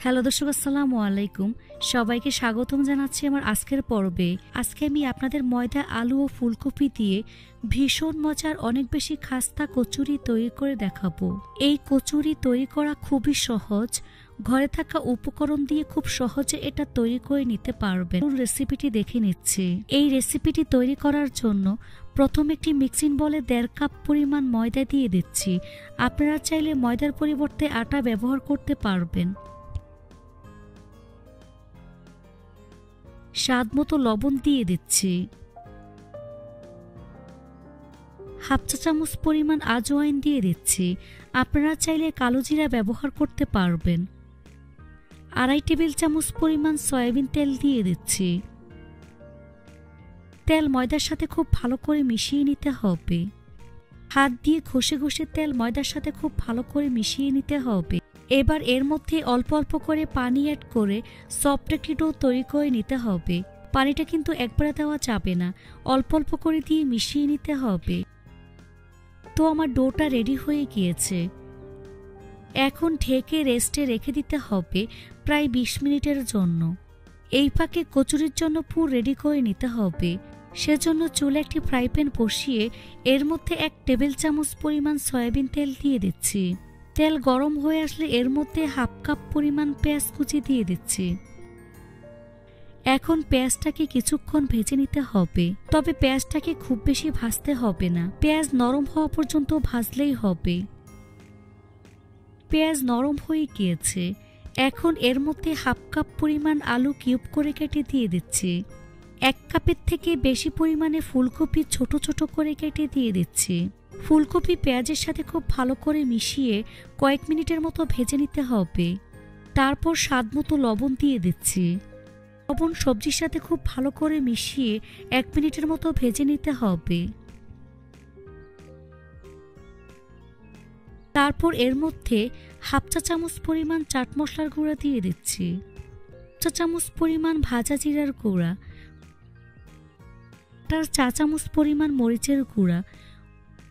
Hello দর্শক, আসসালামু আলাইকুম। সবাইকে স্বাগতম জানাচ্ছি আমার আজকের পর্বে। আজকে আমি আপনাদের ময়দা, আলু ও ফুলকপি দিয়ে ভীষণ মজার অনেক বেশি খাস্তা কচুরি তৈরি করে দেখাবো। এই কচুরি তৈরি করা খুবই সহজ। ঘরে থাকা উপকরণ দিয়ে খুব সহজে এটা তৈরি করে নিতে পারবেন। রেসিপিটি দেখে নিচ্ছি। এই রেসিপিটি তৈরি করার জন্য প্রথম একটি মিক্সিং বলে 1.5 কাপ পরিমাণ ময়দা দিয়ে দিচ্ছি। আপনারা চাইলে ময়দার পরিবর্তে আটা ব্যবহার করতে পারবেন। স্বাদ মতো লবণ দিয়ে দিচ্ছি। হাফ চা চামচ পরিমাণ আজওয়াইন দিয়ে দিচ্ছি। আপনারা চাইলে কালো জিরা ব্যবহার করতে পারবেন। 2.5 টেবিল চামচ পরিমাণ সয়াবিন তেল দিয়ে দিচ্ছি। তেল ময়দার সাথে খুব ভালো করে মিশিয়ে নিতে হবে। হাত দিয়ে ঘষে ঘষে তেল ময়দার সাথে খুব ভালো করে মিশিয়ে নিতে হবে। এবার এর মধ্যে অল্প অল্প করে পানি অ্যাড করে সফট একটি ডো তৈরি করে নিতে হবে। পানিটা কিন্তু একবারে দেওয়া যাবে না, অল্প অল্প করে দিয়ে মিশিয়ে নিতে হবে। তো আমার ডোটা রেডি হয়ে গিয়েছে। এখন ঢেকে রেস্টে রেখে দিতে হবে প্রায় 20 মিনিটের জন্য। এই ফাঁকে কচুরির জন্য পুর রেডি করে নিতে হবে। সেজন্য চুলে একটি ফ্রাই প্যান বসিয়ে এর মধ্যে 1 টেবিল চামচ পরিমাণ সয়াবিন তেল দিয়ে দিচ্ছি। তেল গরম হয়ে আসলে এর মধ্যে হাফ কাপ পরিমাণ পেঁয়াজ কুচি দিয়ে দিচ্ছি। এখন পেঁয়াজটাকে কিছুক্ষণ ভেজে নিতে হবে, তবে পেঁয়াজটাকে খুব বেশি ভাজতে হবে না। পেঁয়াজ নরম হওয়া পর্যন্ত ভাজলেই হবে। পেঁয়াজ নরম হয়ে গিয়েছে। এখন এর মধ্যে হাফ কাপ পরিমাণ আলু কিউব করে কেটে দিয়ে দিচ্ছি। 1 কাপের থেকে বেশি পরিমাণে ফুলকপি ছোট ছোট করে কেটে দিয়ে দিচ্ছি। ফুলকপি পেঁয়াজের সাথে খুব ভালো করে মিশিয়ে কয়েক মিনিটের মতো ভেজে নিতে হবে। তারপর স্বাদ মতো লবণ দিয়ে দিচ্ছি। লবণ সবজির সাথে খুব ভালো করে মিশিয়ে 1 মিনিটের মতো ভেজে নিতে হবে। তারপর এর মধ্যে হাফ চা চামচ পরিমাণ চাট মশলার গুঁড়া দিয়ে দিচ্ছি। চা চামচ পরিমাণ ভাজা জিরার গুঁড়া, 1 চা চামচ পরিমাণ মরিচের গুঁড়া,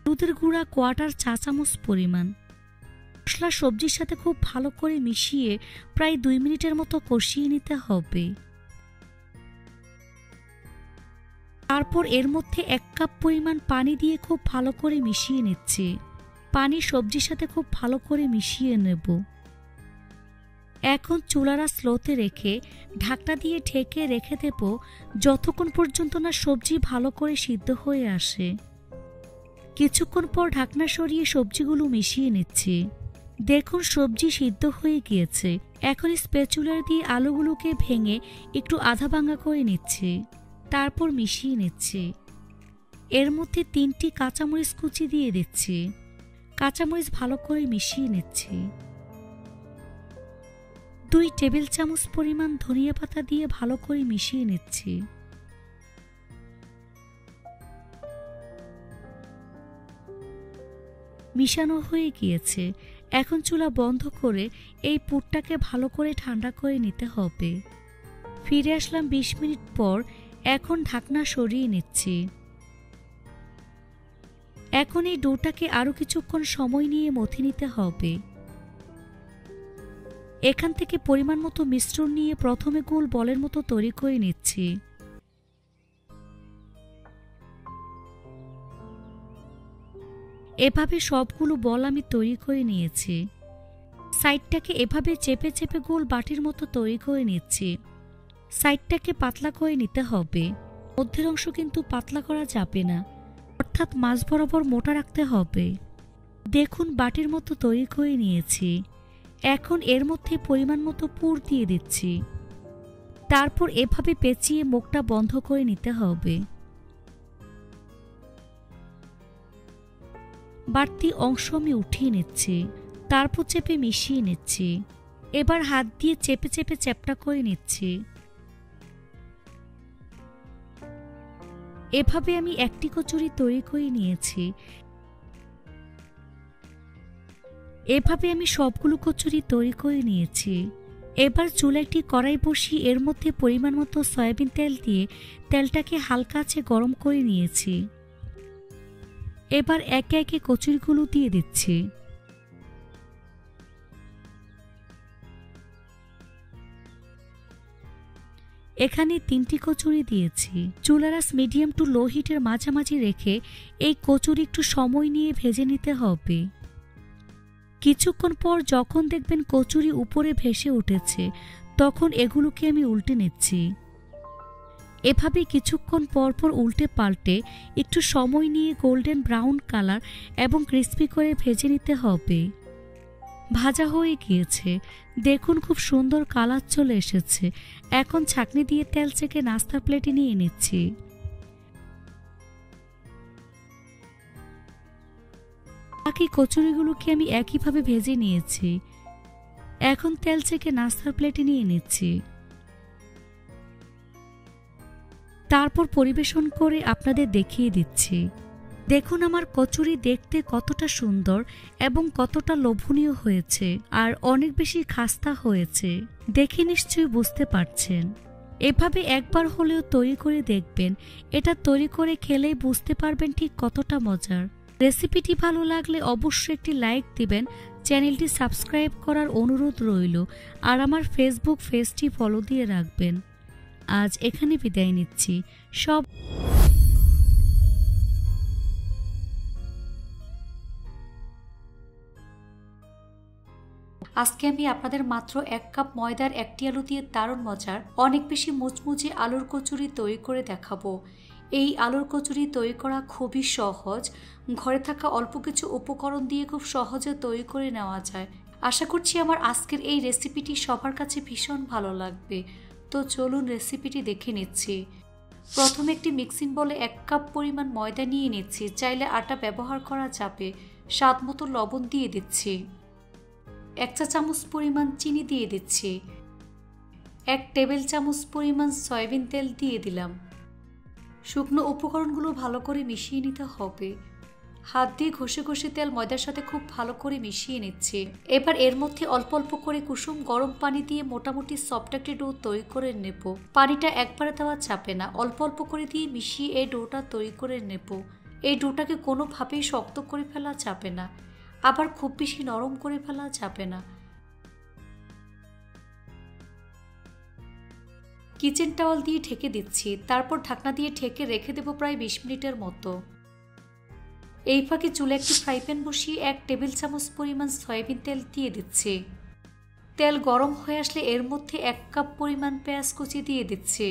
হলুদের গুঁড়া 1/4 চা চামচ পরিমাণ। মশলা সবজির সাথে খুব ভালো করে মিশিয়ে প্রায় 2 মিনিটের মতো কষিয়ে নিতে হবে। তারপর এর মধ্যে 1 কাপ পরিমাণ পানি দিয়ে খুব ভালো করে মিশিয়ে নিচ্ছি। পানি সবজির সাথে খুব ভালো করে মিশিয়ে নেব। এখন চুলার আঁচ স্লোতে রেখে ঢাকনা দিয়ে ঢেকে রেখে দেব যতক্ষণ পর্যন্ত না সবজি ভালো করে সিদ্ধ হয়ে আসে। কিছুক্ষণ পর ঢাকনা সরিয়ে সবজিগুলো মিশিয়ে নিচ্ছি। দেখুন সবজি সিদ্ধ হয়ে গিয়েছে। এখন স্প্যাচুলার দিয়ে আলুগুলোকে ভেঙে একটু আধা ভাঙা করে নিচ্ছি। তারপর মিশিয়ে নিচ্ছি। এর মধ্যে 3টি কাঁচামরিচ কুচি দিয়ে দিচ্ছি। কাঁচামরিচ ভালো করে মিশিয়ে নিচ্ছি। 2 টেবিল চামচ পরিমাণ ধনিয়া পাতা দিয়ে ভালো করে মিশিয়ে নিচ্ছি। মিশানো হয়ে গিয়েছে। এখন চুলা বন্ধ করে এই পুরটাকে ভালো করে ঠান্ডা করে নিতে হবে। ফিরে আসলাম 20 মিনিট পর। এখন ঢাকনা সরিয়ে নিচ্ছি। এখন এই ডোটাকে আরো কিছুক্ষণ সময় নিয়ে মথে নিতে হবে। এখান থেকে পরিমাণ মতো মিশ্রণ নিয়ে প্রথমে গোল বলের মতো তৈরি করে নিচ্ছি। এভাবে সবগুলো বল আমি তৈরি করে নিয়েছি। সাইডটাকে এভাবে চেপে চেপে গোল বাটির মতো তৈরি করে নিচ্ছি। সাইডটাকে পাতলা করে নিতে হবে। মধ্যের অংশ কিন্তু পাতলা করা যাবে না, অর্থাৎ মাঝ বরাবর মোটা রাখতে হবে। দেখুন বাটির মতো তৈরি করে নিয়েছি। এখন এর মধ্যে পরিমাণ মতো পুর দিয়ে দিচ্ছি। তারপর এভাবে পেঁচিয়ে মুখটা বন্ধ করে নিতে হবে। বাড়তি অংশ আমি উঠিয়ে নিচ্ছি। তারপর চেপে মিশিয়ে নিচ্ছি। এবার হাত দিয়ে চেপে চেপে চ্যাপ্টা করে নিচ্ছি। এভাবে আমি একটি কচুরি তৈরি করে নিয়েছি। এভাবে আমি সবগুলো কচুরি তৈরি করে নিয়েছি। এবার চুলায় একটি কড়াই বসিয়ে এর মধ্যে পরিমাণ মতো সয়াবিন তেল দিয়ে তেলটাকে হালকা আঁচে গরম করে নিয়েছি। এবার একে একে কচুরিগুলো দিয়ে দিচ্ছি। এখানে 3টি কচুরি দিয়েছি। চুলার আঁচ মিডিয়াম টু লো হিটের মাঝামাঝি রেখে এই কচুরি একটু সময় নিয়ে ভেজে নিতে হবে। কিছুক্ষণ পর যখন দেখবেন কচুরি উপরে ভেসে উঠেছে, তখন এগুলোকে আমি উল্টে নিচ্ছি। এভাবে কিছুক্ষণ পর পর উল্টে পাল্টে একটু সময় নিয়ে গোল্ডেন ব্রাউন কালার এবং ক্রিস্পি করে ভেজে নিতে হবে। ভাজা হয়ে গিয়েছে, দেখুন খুব সুন্দর কালার চলে এসেছে। এখন ছাঁকনি দিয়ে তেল ছেঁকে নাস্তার প্লেটে নিয়ে নিচ্ছি। বাকি কচুরিগুলোকে আমি একইভাবে ভেজে নিয়েছি। এখন তেল ছেঁকে নাস্তার প্লেটে নিয়ে নিচ্ছি। তারপর পরিবেশন করে আপনাদের দেখিয়ে দিচ্ছি। দেখুন আমার কচুরি দেখতে কতটা সুন্দর এবং কতটা লোভনীয় হয়েছে, আর অনেক বেশি খাস্তা হয়েছে। দেখে নিশ্চয়ই বুঝতে পারছেন। এভাবে একবার হলেও তৈরি করে দেখবেন। এটা তৈরি করে খেলেই বুঝতে পারবেন ঠিক কতটা মজার। রেসিপিটি ভালো লাগলে অবশ্যই একটি লাইক দিবেন, চ্যানেলটি সাবস্ক্রাইব করার অনুরোধ রইল, আর আমার ফেসবুক পেজটি ফলো দিয়ে রাখবেন। আজ এখানে বিদায় নিচ্ছি। আজকে আমি আপনাদের মাত্র 1 কাপ ময়দার 1টি আলু দিয়ে দারুণ মজার অনেক বেশি মুচমুচে আলুর কচুরি তৈরি করে দেখাবো। এই আলুর কচুরি তৈরি করা খুবই সহজ। ঘরে থাকা অল্প কিছু উপকরণ দিয়ে খুব সহজে তৈরি করে নেওয়া যায়। আশা করছি আমার আজকের এই রেসিপিটি সবার কাছে ভীষণ ভালো লাগবে। তো চলুন রেসিপিটি দেখে নিচ্ছি। প্রথমে একটি মিক্সিং বলে 1 কাপ পরিমাণ ময়দা নিয়ে নিচ্ছি। চাইলে আটা ব্যবহার করা যাবে। স্বাদ মতো লবণ দিয়ে দিচ্ছি। 1 চা চামচ পরিমাণ চিনি দিয়ে দিচ্ছি। 1 টেবিল চামচ পরিমাণ সয়াবিন তেল দিয়ে দিলাম। শুকনো উপকরণগুলো ভালো করে মিশিয়ে নিতে হবে। হাত দিয়ে ঘষে ঘষে তেল ময়দার সাথে খুব ভালো করে মিশিয়ে নিচ্ছি। এবার এর মধ্যে অল্প অল্প করে কুসুম গরম পানি দিয়ে মোটামুটি সফট একটা ডো তৈরি করে নেব। পানিটা একবারে দেওয়া যাবে না, অল্প অল্প করে দিয়ে মিশিয়ে এই ডোটা তৈরি করে নেব। এই ডোটাকে কোনোভাবেই শক্ত করে ফেলা যাবে না, আবার খুব বেশি নরম করে ফেলা যাবে না। কিচেন টাওয়াল দিয়ে ঢেকে দিচ্ছি। তারপর ঢাকনা দিয়ে ঢেকে রেখে দেব প্রায় 20 মিনিটের মতো। এই ফাঁকে চুলে একটি ফ্রাই প্যান বসিয়ে 1 টেবিল চামচ পরিমাণ সয়াবিন তেল দিয়ে দিচ্ছি। তেল গরম হয়ে আসলে এর মধ্যে 1 কাপ পরিমাণ পেঁয়াজ কুচি দিয়ে দিচ্ছি।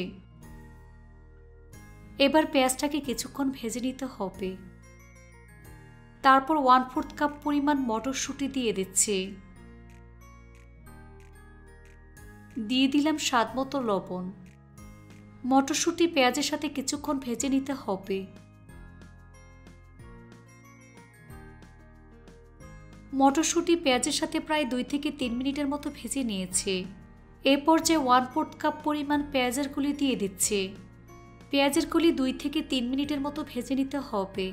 এবার পেঁয়াজটাকে কিছুক্ষণ ভেজে নিতে হবে। তারপর 1/4 কাপ পরিমাণ মটরশুঁটি দিয়ে দিচ্ছি। দিয়ে দিলাম স্বাদ মতো লবণ। মটরশুঁটি পেঁয়াজের সাথে কিছুক্ষণ ভেজে নিতে হবে। মটরশুঁটি পেঁয়াজের সাথে প্রায় 2 থেকে 3 মিনিটের মতো ভেজে নিয়েছি। এই পর্যায়ে 1/4 কাপ পরিমাণ পেঁয়াজের কুলি দিয়ে দিচ্ছি। পেঁয়াজের কুলি 2 থেকে 3 মিনিটের মতো ভেজে নিতে হবে।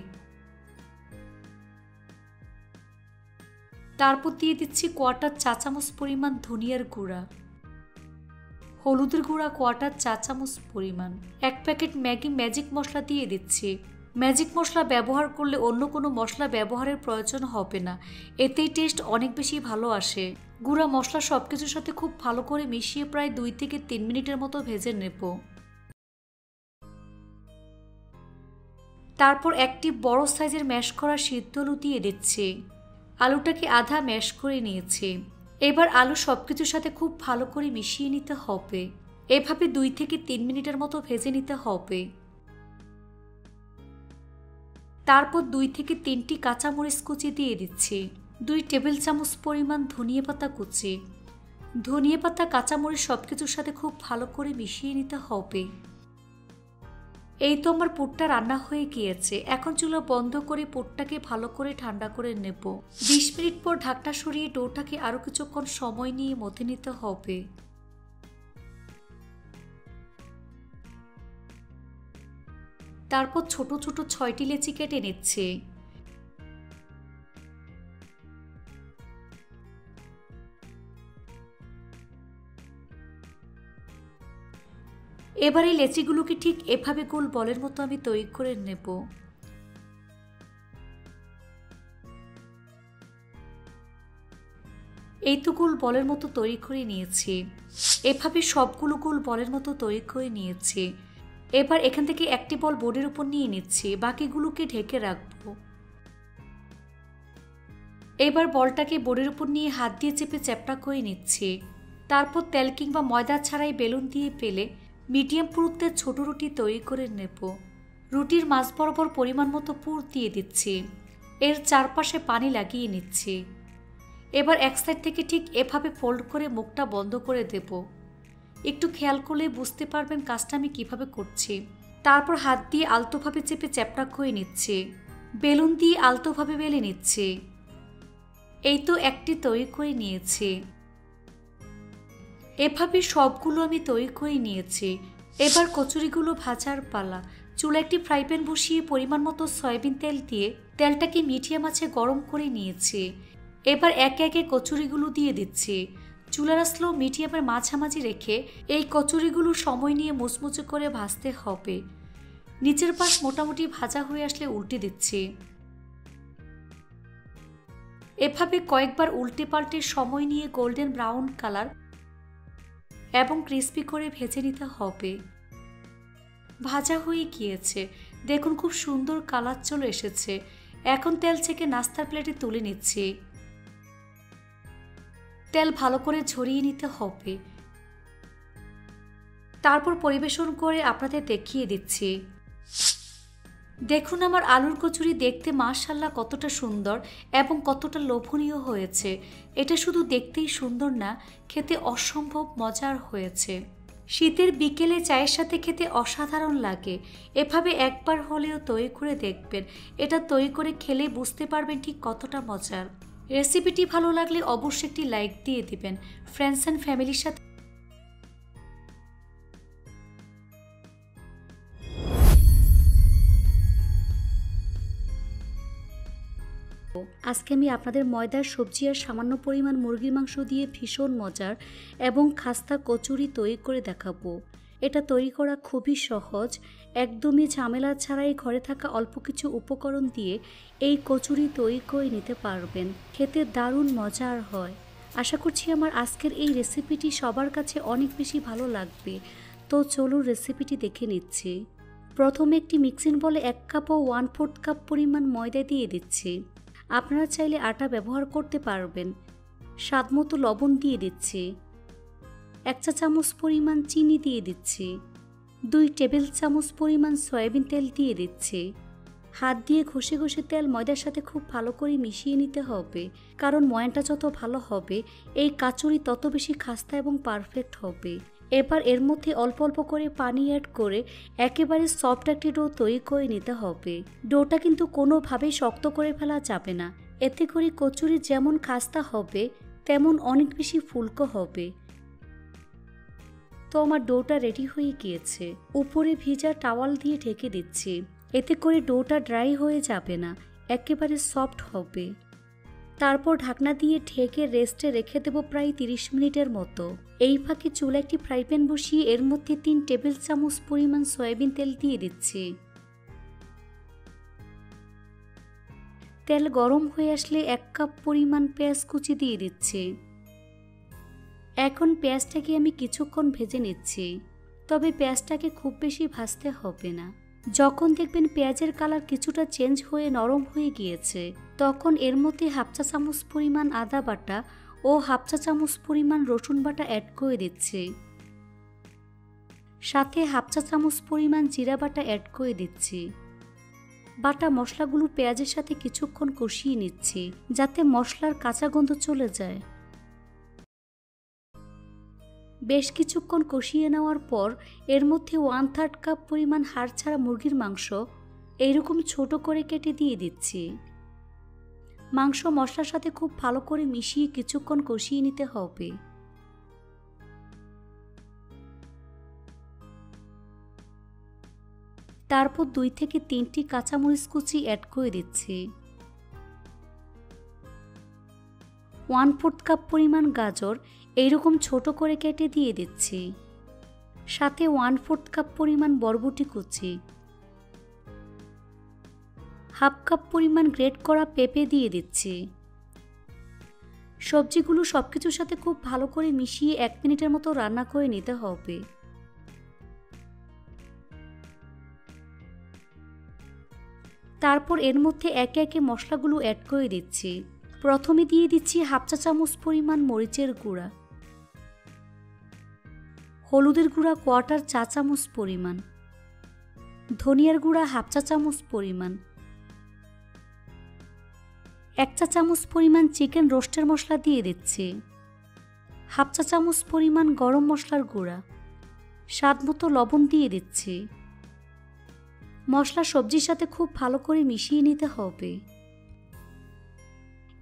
তারপর দিয়ে দিচ্ছি 1/4 চা চামচ পরিমাণ ধনিয়ার গুঁড়া, হলুদের গুঁড়া 1/4 চা চামচ পরিমাণ, 1 প্যাকেট ম্যাগি ম্যাজিক মশলা দিয়ে দিচ্ছি। ম্যাজিক মশলা ব্যবহার করলে অন্য কোনো মশলা ব্যবহারের প্রয়োজন হবে না, এতেই টেস্ট অনেক বেশি ভালো আসে। গুঁড়া মশলা সবকিছুর সাথে খুব ভালো করে মিশিয়ে প্রায় 2 থেকে 3 মিনিটের মতো ভেজে নেব। তারপর একটি বড় সাইজের ম্যাশ করা সিদ্ধ আলু দিয়ে দিচ্ছি। আলুটাকে আধা ম্যাশ করে নিয়েছি। এবার আলু সবকিছুর সাথে খুব ভালো করে মিশিয়ে নিতে হবে। এভাবে 2 থেকে 3 মিনিটের মতো ভেজে নিতে হবে। তারপর 2 থেকে 3টি কাঁচামরিচ কুচি দিয়ে দিচ্ছি। 2 টেবিল চামচ পরিমাণ ধনিয়া পাতা কুচি। ধনিয়া পাতা কাঁচামরিচ সবকিছুর সাথে খুব ভালো করে মিশিয়ে নিতে হবে। এই তো আমার পুরটা রান্না হয়ে গিয়েছে। এখন চুলা বন্ধ করে পুরটাকে ভালো করে ঠান্ডা করে নেব। 20 মিনিট পর ঢাকনা সরিয়ে ডোটাকে আরো কিছুক্ষণ সময় নিয়ে মথে নিতে হবে। তারপর ছোট ছোট 6টি লেচি কেটে নিচ্ছে। এবার এই লেচিগুলোকে ঠিক এভাবে গোল বলের মতো আমি তৈরি করে নেব। এই তো গোল বলের মতো তৈরি করে নিয়েছি। এভাবে সবগুলো গোল বলের মতো তৈরি করে নিয়েছি। এবার এখান থেকে একটি বল বোর্ডের উপর নিয়ে নিচ্ছি, বাকিগুলোকে ঢেকে রাখবো। এবার বলটাকে বোর্ডের উপর নিয়ে হাত দিয়ে চেপে চ্যাপটা করে নিচ্ছি। তারপর তেল কিংবা ময়দা ছাড়াই বেলুন দিয়ে পেলে মিডিয়াম পুরুত্বের ছোট রুটি তৈরি করে নেব। রুটির মাঝ বরাবর পরিমাণ মতো পুর দিয়ে দিচ্ছি। এর চারপাশে পানি লাগিয়ে নিচ্ছি। এবার এক সাইড থেকে ঠিক এভাবে ফোল্ড করে মুখটা বন্ধ করে দেব। একটু খেয়াল করলে বুঝতে পারবেন কাজটা আমি কিভাবে করছি। তারপর হাত দিয়ে আলতোভাবে চেপে চ্যাপটা করে নিচ্ছি। বেলুন দিয়ে আলতোভাবে বেলে নিচ্ছি। এই তো একটি তৈরি করে নিয়েছি। এভাবে সবগুলো আমি তৈরি করে নিয়েছি। এবার কচুরিগুলো ভাজার পালা। চুলা একটি ফ্রাই প্যান বসিয়ে পরিমাণ মতো সয়াবিন তেল দিয়ে তেলটাকে মিডিয়াম আঁচে গরম করে নিয়েছি। এবার একে একে কচুরিগুলো দিয়ে দিচ্ছি। চুলার স্লো মিডিয়ামের মাঝামাঝি রেখে এই কচুরিগুলো সময় নিয়ে মুচমুচে করে ভাজতে হবে। নিচের পাশ মোটামুটি ভাজা হয়ে আসলে উল্টে দিচ্ছি। এভাবে কয়েকবার উল্টে পাল্টে সময় নিয়ে গোল্ডেন ব্রাউন কালার এবং ক্রিস্পি করে ভেজে নিতে হবে। ভাজা হয়ে গিয়েছে, দেখুন খুব সুন্দর কালার চলে এসেছে। এখন তেল থেকে নাস্তার প্লেটে তুলে নিচ্ছি। তেল ভালো করে ঝরিয়ে নিতে হবে। তারপর পরিবেশন করে আপনাদের দেখিয়ে দিচ্ছি। দেখুন আমার আলুর কচুরি দেখতে মাশাআল্লাহ কতটা সুন্দর এবং কতটা লোভনীয় হয়েছে। এটা শুধু দেখতেই সুন্দর না, খেতে অসম্ভব মজার হয়েছে। শীতের বিকেলে চায়ের সাথে খেতে অসাধারণ লাগে। এভাবে একবার হলেও তৈরি করে দেখবেন। এটা তৈরি করে খেলে বুঝতে পারবেন ঠিক কতটা মজার। রেসিপিটি ভালো লাগলে অবশ্যই একটি লাইক দিয়ে দিবেন। ফ্রেন্ডস অ্যান্ড ফ্যামিলির সাথে আজকে আমি আপনাদের ময়দার সবজি আর সামান্য পরিমাণ মুরগির মাংস দিয়ে ভীষণ মজার এবং খাস্তা কচুরি তৈরি করে দেখাবো। এটা তৈরি করা খুবই সহজ, একদমই ঝামেলা ছাড়াই ঘরে থাকা অল্প কিছু উপকরণ দিয়ে এই কচুরি তৈরি করে নিতে পারবেন। খেতে দারুণ মজার হয়। আশা করছি আমার আজকের এই রেসিপিটি সবার কাছে অনেক বেশি ভালো লাগবে। তো চলুন রেসিপিটি দেখে নিচ্ছি। প্রথমে একটি মিক্সিং বলে 1 কাপ ও 1/4 কাপ পরিমাণ ময়দা দিয়ে দিচ্ছি। আপনারা চাইলে আটা ব্যবহার করতে পারবেন। স্বাদমতো লবণ দিয়ে দিচ্ছি। 1 চা চামচ পরিমাণ চিনি দিয়ে দিচ্ছি। 2 টেবিল চামচ পরিমাণ সয়াবিন তেল দিয়ে দিচ্ছি। হাত দিয়ে ঘষে ঘষে তেল ময়দার সাথে খুব ভালো করে মিশিয়ে নিতে হবে, কারণ ময়ানটা যত ভালো হবে এই কাচুরি তত বেশি খাস্তা এবং পারফেক্ট হবে। এবার এর মধ্যে অল্প অল্প করে পানি অ্যাড করে একেবারে সফট একটি ডো তৈরি করে নিতে হবে। ডোটা কিন্তু কোনোভাবেই শক্ত করে ফেলা যাবে না, এতে করে কচুরি যেমন খাস্তা হবে তেমন অনেক বেশি ফুলকো হবে। তো আমার ডোটা রেডি হয়ে গিয়েছে। উপরে ভিজা টাওয়াল দিয়ে ঢেকে দিচ্ছি, এতে করে ডোটা ড্রাই হয়ে যাবে না, একেবারে সফট হবে। তারপর ঢাকনা দিয়ে ঢেকে রেস্টে রেখে দেব প্রায় 30 মিনিটের মতো। এই ফাঁকে চুলা একটি ফ্রাই প্যান বসিয়ে এর মধ্যে 3 টেবিল চামচ পরিমাণ সয়াবিন তেল দিয়ে দিচ্ছি। তেল গরম হয়ে আসলে 1 কাপ পরিমাণ পেঁয়াজ কুচি দিয়ে দিচ্ছি। এখন পেঁয়াজটাকে আমি কিছুক্ষণ ভেজে নিচ্ছি, তবে পেঁয়াজটাকে খুব বেশি ভাজতে হবে না। যখন দেখবেন পেঁয়াজের কালার কিছুটা চেঞ্জ হয়ে নরম হয়ে গিয়েছে, তখন এর মধ্যে 1/2 চা চামচ পরিমাণ আদা বাটা ও 1/2 চা চামচ পরিমাণ রসুন বাটা অ্যাড করে দিচ্ছি। সাথে 1/2 চা চামচ পরিমাণ জিরা বাটা অ্যাড করে দিচ্ছি। বাটা মশলাগুলো পেঁয়াজের সাথে কিছুক্ষণ কষিয়ে নিচ্ছি, যাতে মশলার কাঁচা গন্ধ চলে যায়। বেশ কিছুক্ষণ কষিয়ে নেওয়ার পর এর মধ্যে 1/3 কাপ পরিমাণ হাড় ছাড়া মুরগির মাংস এইরকম ছোট করে কেটে দিয়ে দিচ্ছি। মাংস মশলার সাথে খুব ভালো করে মিশিয়ে কিছুক্ষণ কষিয়ে নিতে হবে। তারপর 2 থেকে 3টি কাঁচামরিচ কুচি অ্যাড করে দিচ্ছি। 1/4 কাপ পরিমাণ গাজর এইরকম ছোট করে কেটে দিয়ে দিচ্ছি। সাথে 1/4 কাপ পরিমাণ বরবটি কুচি, 1/2 কাপ পরিমাণ গ্রেট করা পেঁপে দিয়ে দিচ্ছি। সবজিগুলো সবকিছুর সাথে খুব ভালো করে মিশিয়ে 1 মিনিটের মতো রান্না করে নিতে হবে। তারপর এর মধ্যে একে একে মশলাগুলো অ্যাড করে দিচ্ছি। প্রথমে দিয়ে দিচ্ছি 1/2 চা চামচ পরিমাণ মরিচের গুঁড়া, হলুদের গুঁড়া 1/4 চা চামচ পরিমাণ, ধনিয়ার গুঁড়া 1/2 চা চামচ পরিমাণ, 1 চা চামচ পরিমাণ চিকেন রোস্টের মশলা দিয়ে দিচ্ছি, 1/2 চা চামচ পরিমাণ গরম মশলার গুঁড়া, স্বাদ মতো লবণ দিয়ে দিচ্ছি। মশলা সবজির সাথে খুব ভালো করে মিশিয়ে নিতে হবে।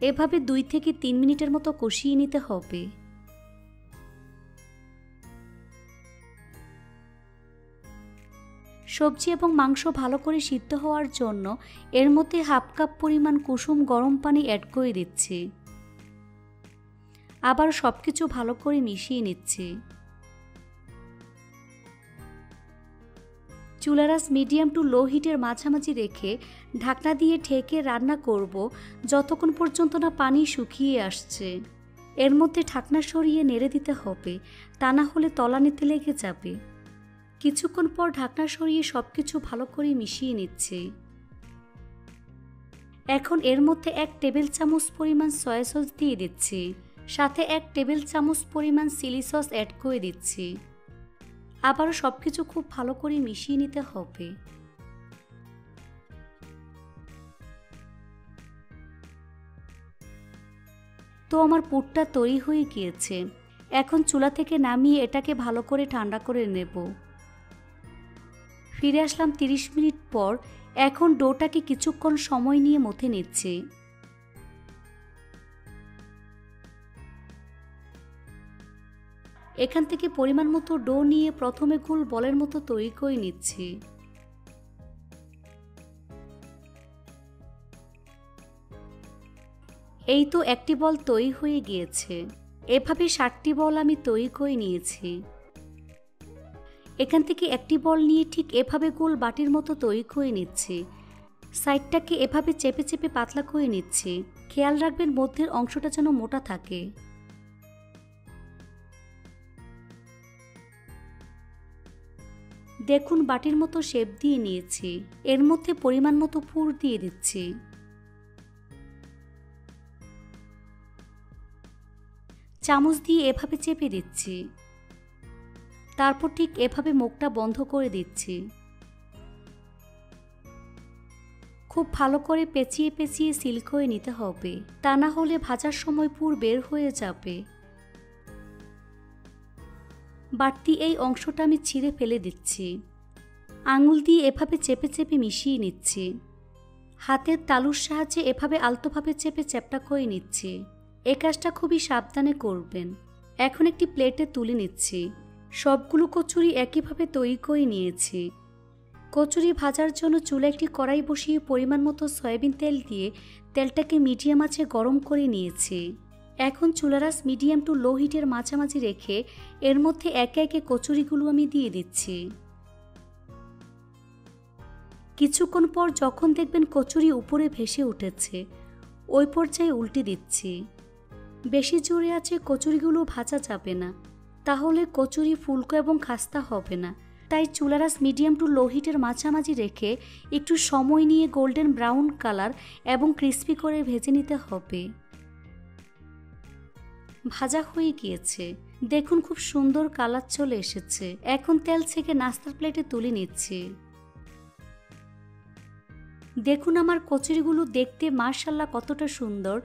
এভাবে 2 থেকে 3 মিনিটের মতো কষিয়ে নিতে হবে। সবজি এবং মাংস ভালো করে সিদ্ধ হওয়ার জন্য এর মধ্যে 1/2 কাপ পরিমাণ কুসুম গরম পানি অ্যাড করে দিচ্ছি। আবার সবকিছু ভালো করে মিশিয়ে নিচ্ছি। চুলার আঁচ মিডিয়াম টু লো হিটের মাঝামাঝি রেখে ঢাকনা দিয়ে ঢেকে রান্না করব যতক্ষণ পর্যন্ত না পানি শুকিয়ে আসছে। এর মধ্যে ঢাকনা সরিয়ে নেড়ে দিতে হবে, তা না হলে তলানিতে লেগে যাবে। কিছুক্ষণ পর ঢাকনা সরিয়ে সবকিছু ভালো করে মিশিয়ে নিচ্ছি। এখন এর মধ্যে 1 টেবিল চামচ পরিমাণ সয়া সস দিয়ে দিচ্ছি, সাথে 1 টেবিল চামচ পরিমাণ চিলি সস অ্যাড করে দিচ্ছি। আবারও সবকিছু খুব ভালো করে মিশিয়ে নিতে হবে। তো আমার পুরটা তৈরি হয়ে গিয়েছে। এখন চুলা থেকে নামিয়ে এটাকে ভালো করে ঠান্ডা করে নেব। ফিরে আসলাম 30 মিনিট পর। এখন ডোটাকে কিছুক্ষণ সময় নিয়ে মথে নিচ্ছি। এখান থেকে পরিমাণ মতো ডো নিয়ে প্রথমে গোল বলের মতো তৈরি করে নিচ্ছি। এই তো একটি বল তৈরি হয়ে গিয়েছে। এভাবে 60টি বল আমি তৈরি করে নিয়েছি। এখান থেকে একটি বল নিয়ে ঠিক এভাবে গোল বাটির মতো তৈরি করে নিচ্ছি। সাইডটাকে এভাবে চেপে চেপে পাতলা করে নিচ্ছি। খেয়াল রাখবেন মধ্যের অংশটা যেন মোটা থাকে। দেখুন বাটির মতো শেপ দিয়ে নিয়েছি। এর মধ্যে পরিমাণ মতো পুর দিয়ে দিচ্ছি। চামচ দিয়ে এভাবে চেপে দিচ্ছি। তারপর ঠিক এভাবে মুখটা বন্ধ করে দিচ্ছি। খুব ভালো করে পেঁচিয়ে পেঁচিয়ে সিল করে নিতে হবে, তা না হলে ভাজার সময় পুর বের হয়ে যাবে। বাড়তি এই অংশটা আমি ছিঁড়ে ফেলে দিচ্ছি। আঙুল দিয়ে এভাবে চেপে চেপে মিশিয়ে নিচ্ছি। হাতের তালুর সাহায্যে এভাবে আলতোভাবে চেপে চ্যাপটা করে নিচ্ছি। এই কাজটা খুবই সাবধানে করবেন। এখন একটি প্লেটে তুলে নিচ্ছি। সবগুলো কচুরি একইভাবে তৈরি করে নিয়েছি। কচুরি ভাজার জন্য চুলা একটি কড়াই বসিয়ে পরিমাণ মতো সয়াবিন তেল দিয়ে তেলটাকে মিডিয়াম আঁচে গরম করে নিয়েছি। এখন চুলার আঁচ মিডিয়াম টু লো হিটের মাঝামাঝি রেখে এর মধ্যে একে একে কচুরিগুলো আমি দিয়ে দিচ্ছি। কিছুক্ষণ পর যখন দেখবেন কচুরি উপরে ভেসে উঠেছে, ওই পর্যায়ে উল্টে দিচ্ছি। বেশি জোরে আছে কচুরিগুলো ভাজা যাবে না, তাহলে কচুরি ফুলকো এবং খাস্তা হবে না। তাই চুলার আঁচ মিডিয়াম টু লো হিটের মাঝামাঝি রেখে একটু সময় নিয়ে গোল্ডেন ব্রাউন কালার এবং ক্রিস্পি করে ভেজে নিতে হবে। ভাজা হয়ে গিয়েছে, দেখুন খুব সুন্দর কালার চলে এসেছে। এখন তেল থেকে নাস্তার প্লেটে তুলে নিচ্ছি। দেখুন আমার কচুরিগুলো দেখতে মাশাআল্লাহ কতটা সুন্দর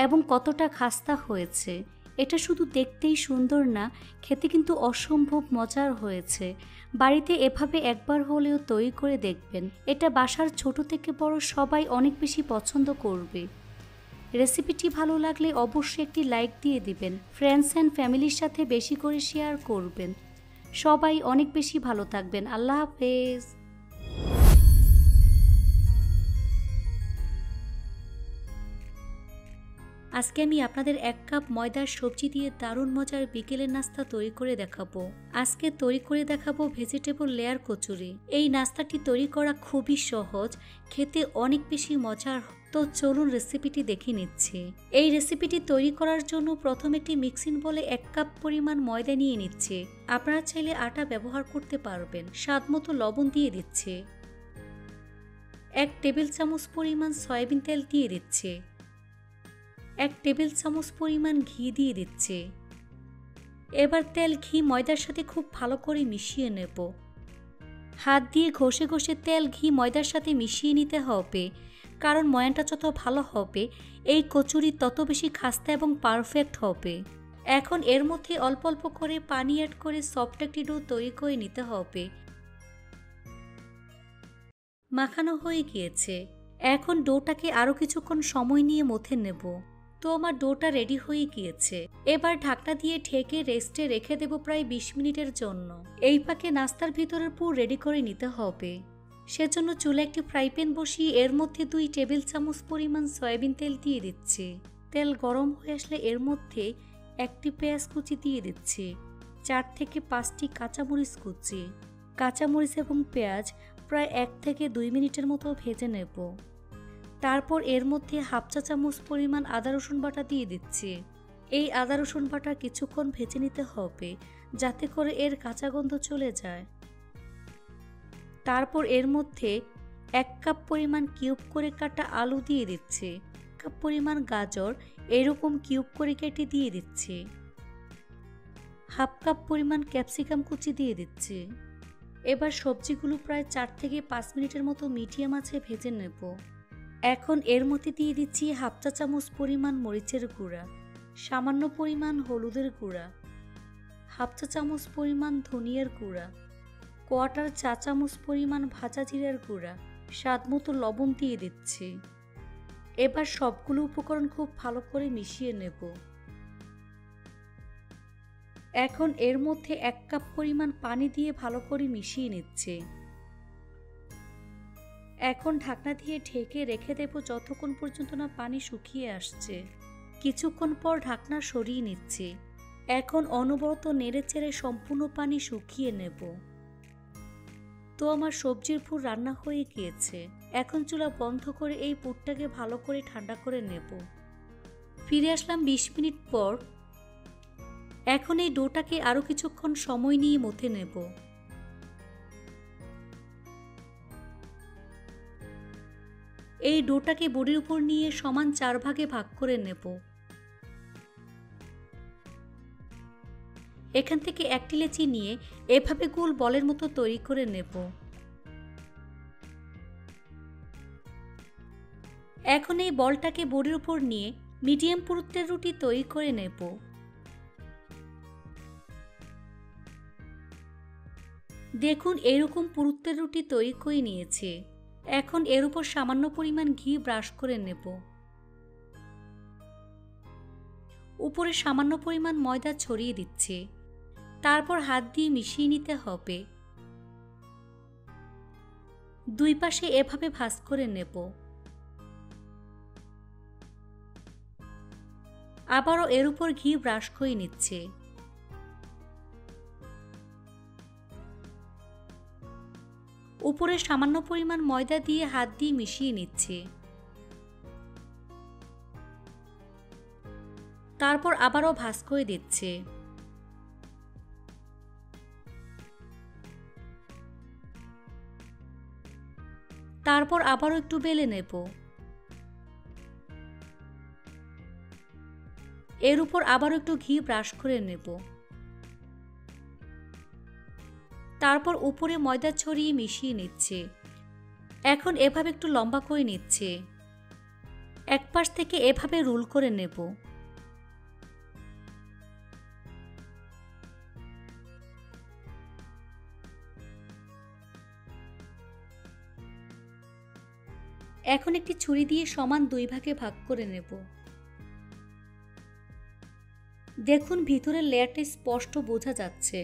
এবং কতটা খাস্তা হয়েছে। এটা শুধু দেখতেই সুন্দর না, খেতে কিন্তু অসম্ভব মজার হয়েছে। বাড়িতে এভাবে একবার হলেও তৈরি করে দেখবেন। এটা বাসার ছোট থেকে বড় সবাই অনেক বেশি পছন্দ করবে। রেসিপিটি ভালো লাগলে অবশ্যই একটি লাইক দিয়ে দিবেন। ফ্রেন্ডস অ্যান্ড ফ্যামিলির সাথে বেশি করে শেয়ার করবেন। সবাই অনেক বেশি ভালো থাকবেন। আল্লাহ হাফেজ। আজকে আমি আপনাদের 1 কাপ ময়দার সবজি দিয়ে দারুণ মজার বিকেলের নাস্তা তৈরি করে দেখাবো। আজকে তৈরি করে দেখাবো ভেজিটেবল লেয়ার কচুরি। এই নাস্তাটি তৈরি করা খুবই সহজ, খেতে অনেক বেশি মজার। তো চলুন রেসিপিটি দেখে নিচ্ছি। এই রেসিপিটি তৈরি করার জন্য প্রথম একটি মিক্সিং বলে 1 কাপ পরিমাণ ময়দা নিয়ে নিচ্ছে। আপনারা চাইলে আটা ব্যবহার করতে পারবেন। স্বাদমতো লবণ দিয়ে দিচ্ছে। 1 টেবিল চামচ পরিমাণ সয়াবিন তেল দিয়ে দিচ্ছে। 1 টেবিল চামচ পরিমাণ ঘি দিয়ে দিচ্ছে। এবার তেল, ঘি, ময়দার সাথে খুব ভালো করে মিশিয়ে নেব। হাত দিয়ে ঘষে ঘষে তেল, ঘি, ময়দার সাথে মিশিয়ে নিতে হবে, কারণ ময়ানটা যত ভালো হবে এই কচুরি তত বেশি খাস্তা এবং পারফেক্ট হবে। এখন এর মধ্যে অল্প অল্প করে পানি অ্যাড করে সফট একটি ডো তৈরি করে নিতে হবে। মাখানো হয়ে গিয়েছে। এখন ডোটাকে আরও কিছুক্ষণ সময় নিয়ে মথে নেব। তো আমার ডোটা রেডি হয়ে গিয়েছে। এবার ঢাকনা দিয়ে ঢেকে রেস্টে রেখে দেব প্রায় 20 মিনিটের জন্য। এই পাকে নাস্তার ভিতরের পুর রেডি করে নিতে হবে। সেজন্য চুলে একটি ফ্রাই প্যান বসিয়ে এর মধ্যে 2 টেবিল চামচ পরিমাণ সয়াবিন তেল দিয়ে দিচ্ছি। তেল গরম হয়ে আসলে এর মধ্যে একটি পেঁয়াজ কুচি দিয়ে দিচ্ছি। 4 থেকে 5টি কাঁচামরিচ কুচি। কাঁচামরিচ এবং পেঁয়াজ প্রায় 1 থেকে 2 মিনিটের মতো ভেজে নেব। তারপর এর মধ্যে হাফ চা চামচ পরিমাণ আদা রসুন বাটা দিয়ে দিচ্ছি। এই আদা রসুন বাটা কিছুক্ষণ ভেজে নিতে হবে, যাতে করে এর কাঁচা গন্ধ চলে যায়। তারপর এর মধ্যে 1 কাপ পরিমাণ কিউব করে কাটা আলু দিয়ে দিচ্ছি। 1 কাপ পরিমাণ গাজর এরকম কিউব করে কেটে দিয়ে দিচ্ছি। হাফ কাপ পরিমাণ ক্যাপসিকাম কুচি দিয়ে দিচ্ছি। এবার সবজিগুলো প্রায় 4 থেকে 5 মিনিটের মতো মিডিয়াম আঁচে ভেজে নেব। এখন এর মধ্যে দিয়ে দিচ্ছি হাফ চা চামচ পরিমাণ মরিচের গুঁড়া, সামান্য পরিমাণ হলুদের গুঁড়া, হাফ চা চামচ পরিমাণ ধনিয়ার গুঁড়া, 1/4 চা চামচ পরিমাণ ভাজা জিরার গুঁড়া, স্বাদমতো লবণ দিয়ে দিচ্ছি। এবার সবগুলো উপকরণ খুব ভালো করে মিশিয়ে নেব। এখন এর মধ্যে 1 কাপ পরিমাণ পানি দিয়ে ভালো করে মিশিয়ে নিচ্ছে। এখন ঢাকনা দিয়ে ঢেকে রেখে দেব যতক্ষণ পর্যন্ত না পানি শুকিয়ে আসছে। কিছুক্ষণ পর ঢাকনা সরিয়ে নিচ্ছি। এখন অনবরত নেড়েচেড়ে সম্পূর্ণ পানি শুকিয়ে নেব। তো আমার সবজির পুর রান্না হয়ে গিয়েছে। এখন চুলা বন্ধ করে এই পুরটাকে ভালো করে ঠান্ডা করে নেব। ফিরে আসলাম 20 মিনিট পর। এখন এই ডোটাকে আরও কিছুক্ষণ সময় নিয়ে মথে নেব। এই ডোটাকে বডির উপর নিয়ে সমান 4 ভাগে ভাগ করে নেব। এখান থেকে একটি লেচি নিয়ে এভাবে গোল বলের মতো তৈরি করে নেব। এখন এই বলটাকে বডির উপর নিয়ে মিডিয়াম পুরুত্বের রুটি তৈরি করে নেব। দেখুন এরকম পুরুত্বের রুটি তৈরি করে নিয়েছে। এখন এর উপর সামান্য পরিমাণ ঘি ব্রাশ করে নেব। উপরে সামান্য পরিমাণ ময়দা ছড়িয়ে দিচ্ছে। তারপর হাত দিয়ে মিশিয়ে নিতে হবে। 2 পাশে এভাবে ভাঁজ করে নেব। আবারও এর উপর ঘি ব্রাশ করে নিচ্ছে। উপরে সামান্য পরিমাণ ময়দা দিয়ে হাত দিয়ে মিশিয়ে নিচ্ছে। তারপর আবারও ভাঁজ করে দিচ্ছে। তারপর আবারও একটু বেলে নেব। এর উপর আবারও একটু ঘি ব্রাশ করে নেব। তারপর উপরে ময়দা ছড়িয়ে মিশিয়ে নিচ্ছে। এখন এভাবে একটু লম্বা করে নিচ্ছে। এক পাশ থেকে এভাবে রোল করে নেব। এখন একটি ছুরি দিয়ে সমান 2 ভাগে ভাগ করে নেব। দেখুন ভিতরের লেয়ারটা স্পষ্ট বোঝা যাচ্ছে।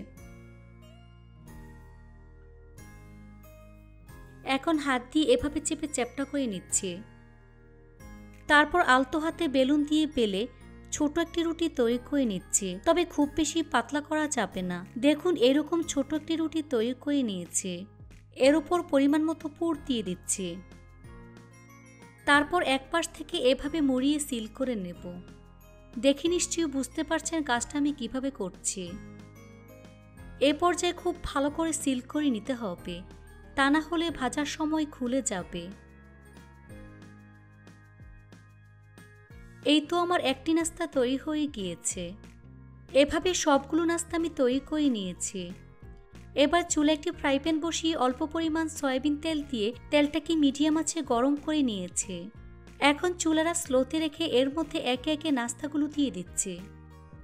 এখন হাত দিয়ে এভাবে চেপে চ্যাপ্টা করে নিচ্ছি। তারপর আলতো হাতে বেলুন দিয়ে বেলে ছোট একটি রুটি তৈরি করে নিচ্ছি, তবে খুব বেশি পাতলা করা যাবে না। দেখুন এরকম ছোট একটি রুটি তৈরি করে নিয়েছি। এর উপর পরিমাণ মতো পুর দিয়ে দিচ্ছি। তারপর এক পাশ থেকে এভাবে মুড়িয়ে সিল করে নেব। দেখে নিশ্চয়ই বুঝতে পারছেন কাজটা আমি কিভাবে করছি। এ পর্যায়ে খুব ভালো করে সিল করে নিতে হবে, তা না হলে ভাজার সময় খুলে যাবে। এই তো আমার একটি নাস্তা তৈরি হয়ে গিয়েছে। এভাবে সবগুলো নাস্তা আমি তৈরি করে নিয়েছি। এবার চুলায় একটি ফ্রাই প্যান বসিয়ে অল্প পরিমাণ সয়াবিন তেল দিয়ে তেলটাকে মিডিয়াম আঁচে গরম করে নিয়েছে। এখন চুলারা স্লোতে রেখে এর মধ্যে একে একে নাস্তাগুলো দিয়ে দিচ্ছে।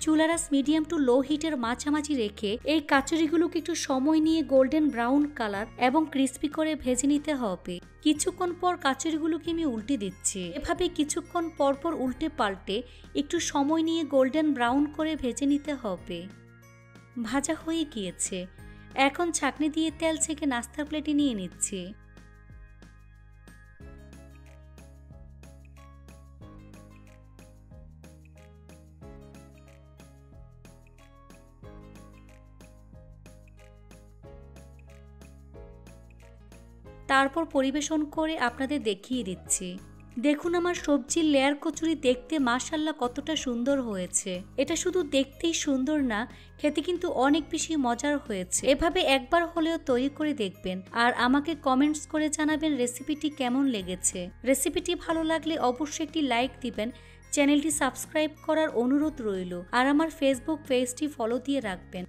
চুলারাস মিডিয়াম টু লো হিটের মাঝামাঝি রেখে এই কাচুরিগুলোকে একটু সময় নিয়ে গোল্ডেন ব্রাউন কালার এবং ক্রিস্পি করে ভেজে নিতে হবে। কিছুক্ষণ পর কাচুরিগুলোকে আমি উল্টে দিচ্ছি। এভাবে কিছুক্ষণ পরপর উল্টে পাল্টে একটু সময় নিয়ে গোল্ডেন ব্রাউন করে ভেজে নিতে হবে। ভাজা হয়ে গিয়েছে। এখন ছাঁকনি দিয়ে তেল ছেঁকে নাস্তার প্লেটে নিয়ে নিচ্ছি। তারপর পরিবেশন করে আপনাদের দেখিয়ে দিচ্ছি। দেখুন আমার সবজির লেয়ার কচুরি দেখতে মাশাআল্লাহ কতটা সুন্দর হয়েছে। এটা শুধু দেখতেই সুন্দর না, খেতে কিন্তু অনেক বেশি মজার হয়েছে। এভাবে একবার হলেও তৈরি করে দেখবেন আর আমাকে কমেন্টস করে জানাবেন রেসিপিটি কেমন লেগেছে। রেসিপিটি ভালো লাগলে অবশ্যই একটি লাইক দিবেন, চ্যানেলটি সাবস্ক্রাইব করার অনুরোধ রইল আর আমার ফেসবুক পেজটি ফলো দিয়ে রাখবেন।